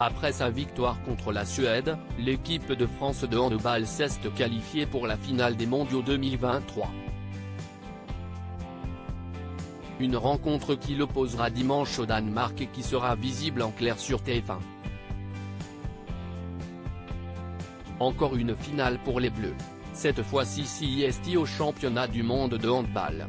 Après sa victoire contre la Suède, l'équipe de France de handball s'est qualifiée pour la finale des mondiaux 2023. Une rencontre qui l'opposera dimanche au Danemark et qui sera visible en clair sur TF1. Encore une finale pour les Bleus. Cette fois-ci CIST au championnat du monde de handball.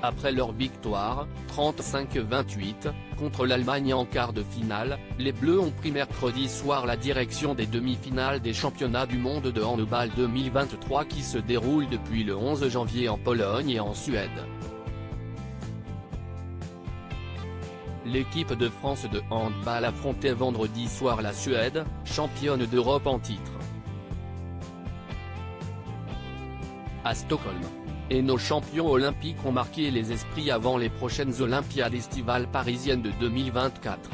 Après leur victoire, 35-28, contre l'Allemagne en quart de finale, les Bleus ont pris mercredi soir la direction des demi-finales des championnats du monde de handball 2023 qui se déroulent depuis le 11 janvier en Pologne et en Suède. L'équipe de France de handball affrontait vendredi soir la Suède, championne d'Europe en titre, à Stockholm. Et nos champions olympiques ont marqué les esprits avant les prochaines Olympiades estivales parisiennes de 2024.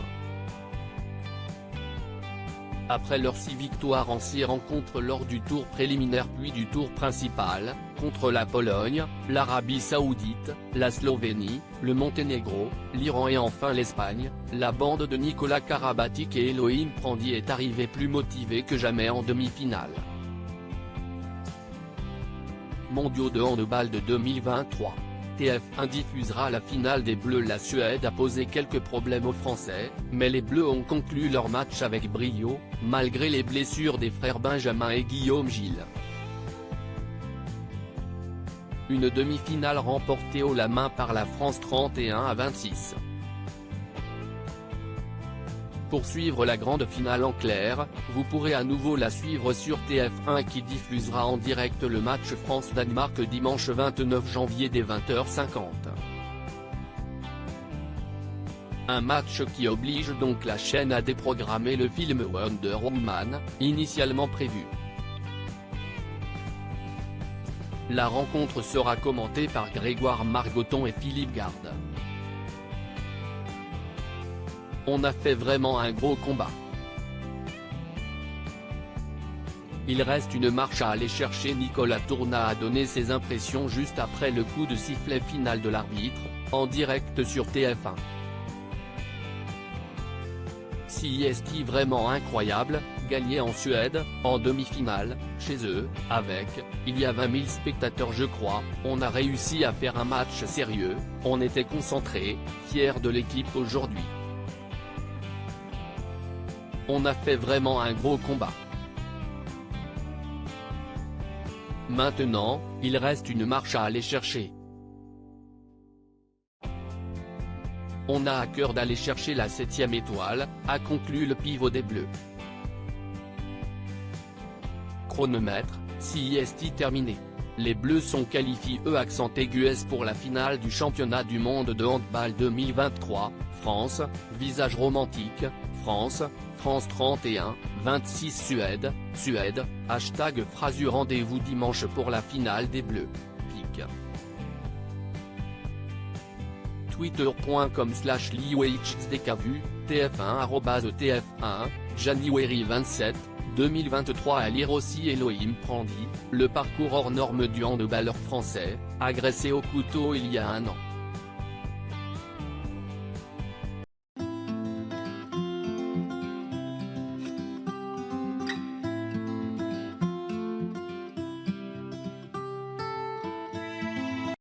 Après leurs 6 victoires en 6 rencontres lors du tour préliminaire puis du tour principal, contre la Pologne, l'Arabie Saoudite, la Slovénie, le Monténégro, l'Iran et enfin l'Espagne, la bande de Nicolas Karabatic et Elohim Prandi est arrivée plus motivée que jamais en demi-finale. Mondiaux de handball de 2023. TF1 diffusera la finale des Bleus. La Suède a posé quelques problèmes aux Français, mais les Bleus ont conclu leur match avec brio, malgré les blessures des frères Benjamin et Guillaume Gilles. Une demi-finale remportée haut la main par la France 31-26. Pour suivre la grande finale en clair, vous pourrez à nouveau la suivre sur TF1 qui diffusera en direct le match France-Danemark dimanche 29 janvier dès 20h50. Un match qui oblige donc la chaîne à déprogrammer le film Wonder Woman, initialement prévu. La rencontre sera commentée par Grégoire Margoton et Philippe Garde. On a fait vraiment un gros combat. Il reste une marche à aller chercher. Nicolas Tournat a donné ses impressions juste après le coup de sifflet final de l'arbitre, en direct sur TF1. CIST vraiment incroyable, gagné en Suède, en demi-finale, chez eux, avec, il y a 20 000 spectateurs je crois, on a réussi à faire un match sérieux, on était concentrés, fiers de l'équipe aujourd'hui. On a fait vraiment un gros combat. Maintenant, il reste une marche à aller chercher. On a à cœur d'aller chercher la 7e étoile, a conclu le pivot des Bleus. Chronomètre, CIST terminé. Les Bleus sont qualifiés accent aigu S pour la finale du championnat du monde de handball 2023, France, visage romantique, France, France 31-26 Suède, #Frasu. Rendez-vous dimanche pour la finale des Bleus. Clic. Twitter.com/liwehxdkvu, TF1 @TF1, January 27, 2023. À lire aussi Elohim Prandi, le parcours hors norme du handballeur français, agressé au couteau il y a un an.